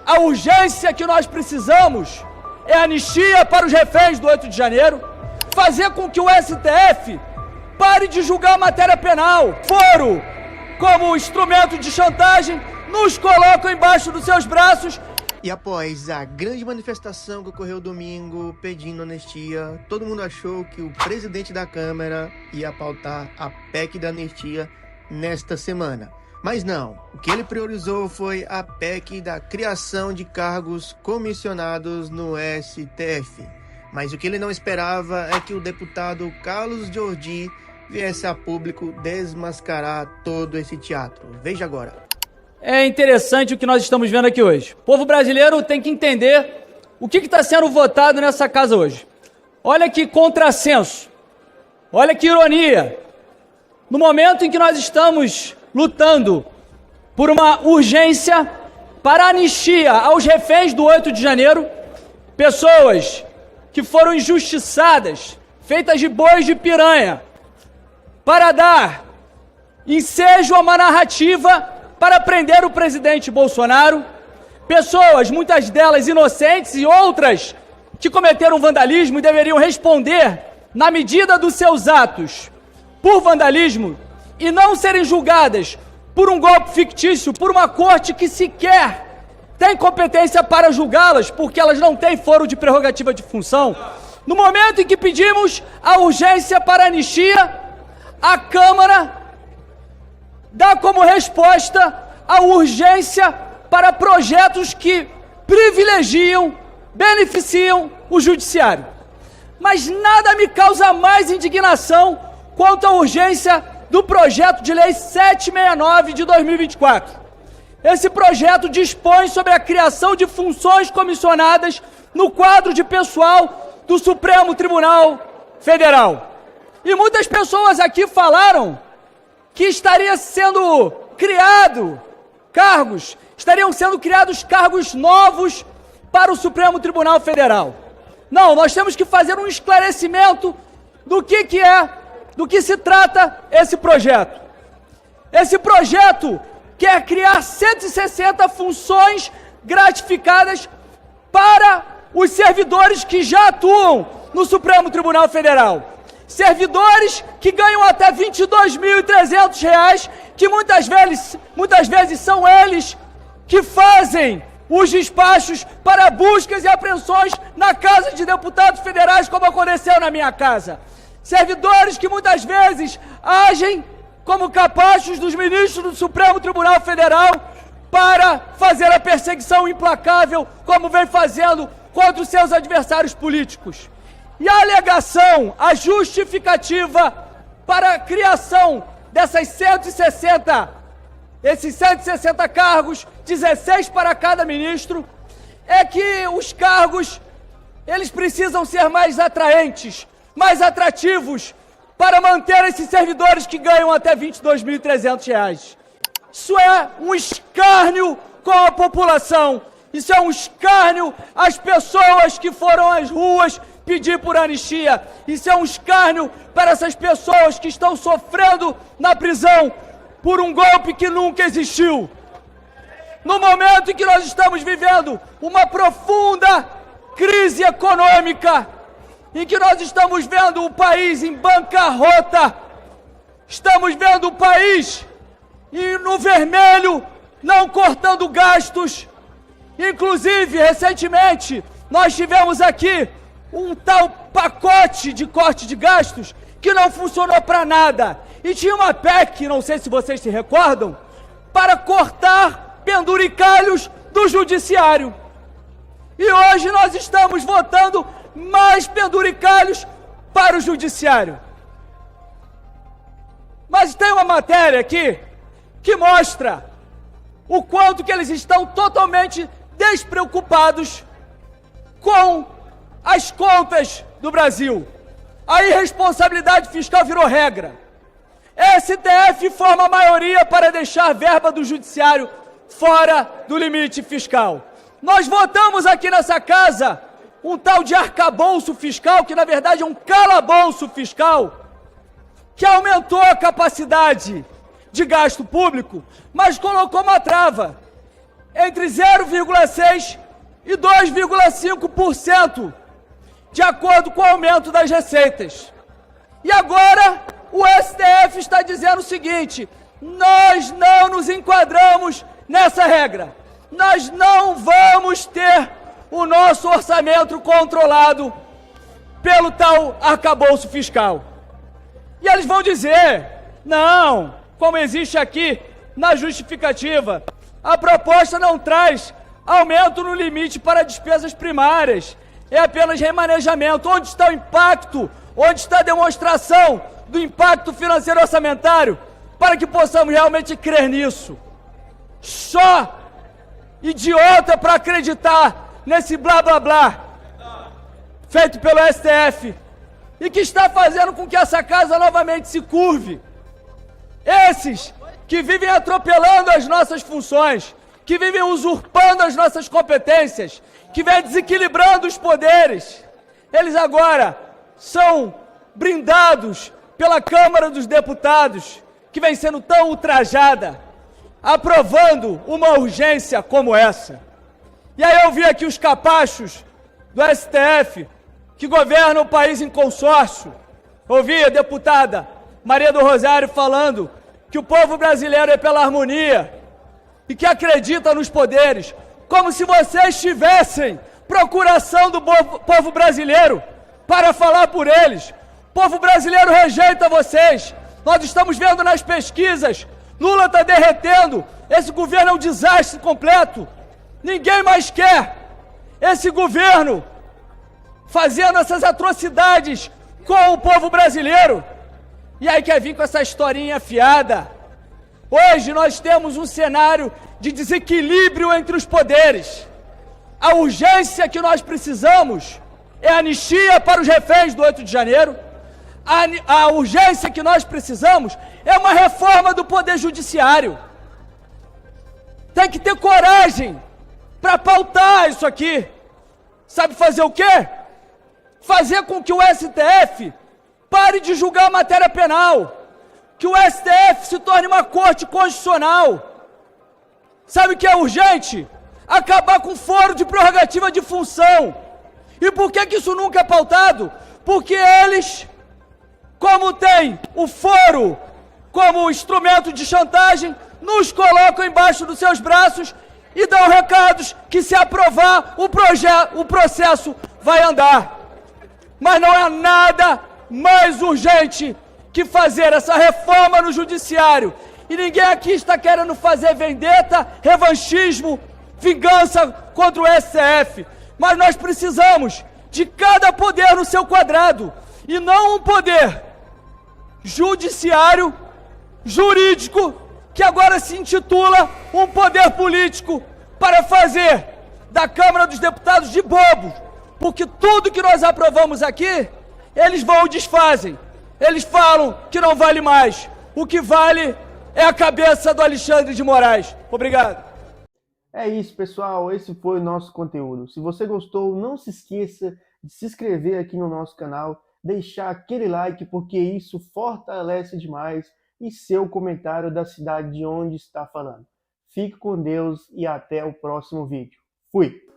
A urgência que nós precisamos é anistia para os reféns do 8 de janeiro, fazer com que o STF pare de julgar a matéria penal. Foro, como instrumento de chantagem, nos colocam embaixo dos seus braços. E após a grande manifestação que ocorreu domingo pedindo anistia, todo mundo achou que o presidente da Câmara ia pautar a PEC da anistia nesta semana. Mas não, o que ele priorizou foi a PEC da criação de cargos comissionados no STF. Mas o que ele não esperava é que o deputado Carlos Jordi viesse a público desmascarar todo esse teatro. Veja agora. É interessante o que nós estamos vendo aqui hoje. O povo brasileiro tem que entender o que está sendo votado nessa casa hoje. Olha que contrassenso, olha que ironia. No momento em que nós estamos lutando por uma urgência para anistia aos reféns do 8 de janeiro, pessoas que foram injustiçadas, feitas de bois de piranha, para dar ensejo a uma narrativa para prender o presidente Bolsonaro, pessoas, muitas delas inocentes e outras que cometeram vandalismo e deveriam responder na medida dos seus atos por vandalismo e não serem julgadas por um golpe fictício, por uma corte que sequer tem competência para julgá-las, porque elas não têm foro de prerrogativa de função. No momento em que pedimos a urgência para a anistia, a Câmara dá como resposta a urgência para projetos que privilegiam, beneficiam o judiciário. Mas nada me causa mais indignação quanto à urgência do projeto de lei 769 de 2024. Esse projeto dispõe sobre a criação de funções comissionadas no quadro de pessoal do Supremo Tribunal Federal. E muitas pessoas aqui falaram que estariam sendo criados cargos novos para o Supremo Tribunal Federal. Não, nós temos que fazer um esclarecimento do que se trata esse projeto. Esse projeto quer criar 160 funções gratificadas para os servidores que já atuam no Supremo Tribunal Federal. Servidores que ganham até R$ 22.300, que muitas vezes são eles que fazem os despachos para buscas e apreensões na Casa de Deputados Federais, como aconteceu na minha casa. Servidores que muitas vezes agem como capachos dos ministros do Supremo Tribunal Federal para fazer a perseguição implacável, como vem fazendo contra os seus adversários políticos. E a alegação, a justificativa para a criação esses 160 cargos, 16 para cada ministro, é que os cargos, eles precisam ser mais atraentes, mais atrativos, para manter esses servidores que ganham até R$ 22.300. Isso é um escárnio com a população, isso é um escárnio às pessoas que foram às ruas pedir por anistia. Isso é um escárnio para essas pessoas que estão sofrendo na prisão por um golpe que nunca existiu. No momento em que nós estamos vivendo uma profunda crise econômica, em que nós estamos vendo o país em bancarrota, estamos vendo o país no vermelho, não cortando gastos. Inclusive, recentemente, nós tivemos aqui um tal pacote de corte de gastos que não funcionou para nada. E tinha uma PEC, não sei se vocês se recordam, para cortar penduricalhos do judiciário. E hoje nós estamos votando mais penduricalhos para o judiciário. Mas tem uma matéria aqui que mostra o quanto que eles estão totalmente despreocupados com as contas do Brasil. A irresponsabilidade fiscal virou regra. STF forma a maioria para deixar a verba do judiciário fora do limite fiscal. Nós votamos aqui nessa casa um tal de arcabouço fiscal, que na verdade é um calabouço fiscal, que aumentou a capacidade de gasto público, mas colocou uma trava. entre 0,6% e 2,5%, de acordo com o aumento das receitas. E agora o STF está dizendo o seguinte: nós não nos enquadramos nessa regra. Nós não vamos ter o nosso orçamento controlado pelo tal arcabouço fiscal. E eles vão dizer, não, como existe aqui na justificativa, a proposta não traz aumento no limite para despesas primárias, é apenas remanejamento. Onde está o impacto? Onde está a demonstração do impacto financeiro orçamentário para que possamos realmente crer nisso? Só idiota para acreditar nesse blá blá blá feito pelo STF e que está fazendo com que essa casa novamente se curve. Esses que vivem atropelando as nossas funções, que vivem usurpando as nossas competências, que vem desequilibrando os poderes, eles agora são brindados pela Câmara dos Deputados, que vem sendo tão ultrajada, aprovando uma urgência como essa. E aí eu vi aqui os capachos do STF, que governam o país em consórcio. Ouvi a deputada Maria do Rosário falando que o povo brasileiro é pela harmonia e que acredita nos poderes, como se vocês tivessem procuração do povo brasileiro para falar por eles. O povo brasileiro rejeita vocês. Nós estamos vendo nas pesquisas, Lula está derretendo, esse governo é um desastre completo. Ninguém mais quer esse governo fazendo essas atrocidades com o povo brasileiro. E aí quer vir com essa historinha fiada. Hoje nós temos um cenário de desequilíbrio entre os poderes. A urgência que nós precisamos é anistia para os reféns do 8 de janeiro. A urgência que nós precisamos é uma reforma do Poder Judiciário. Tem que ter coragem para pautar isso aqui. Sabe fazer o quê? Fazer com que o STF pare de julgar a matéria penal. Que o STF se torne uma corte constitucional. Sabe o que é urgente? Acabar com o foro de prerrogativa de função. E por que isso nunca é pautado? Porque eles, como tem o foro como instrumento de chantagem, nos colocam embaixo dos seus braços e dão recados que se aprovar o processo vai andar. Mas não é nada mais urgente que fazer essa reforma no judiciário. E ninguém aqui está querendo fazer vendetta, revanchismo, vingança contra o STF. Mas nós precisamos de cada poder no seu quadrado. E não um poder judiciário, jurídico, que agora se intitula um poder político, para fazer da Câmara dos Deputados de bobos. Porque tudo que nós aprovamos aqui, eles vão e desfazem. Eles falam que não vale mais. O que vale é a cabeça do Alexandre de Moraes. Obrigado. É isso, pessoal. Esse foi o nosso conteúdo. Se você gostou, não se esqueça de se inscrever aqui no nosso canal, deixar aquele like, porque isso fortalece demais, e seu comentário da cidade de onde está falando. Fique com Deus e até o próximo vídeo. Fui!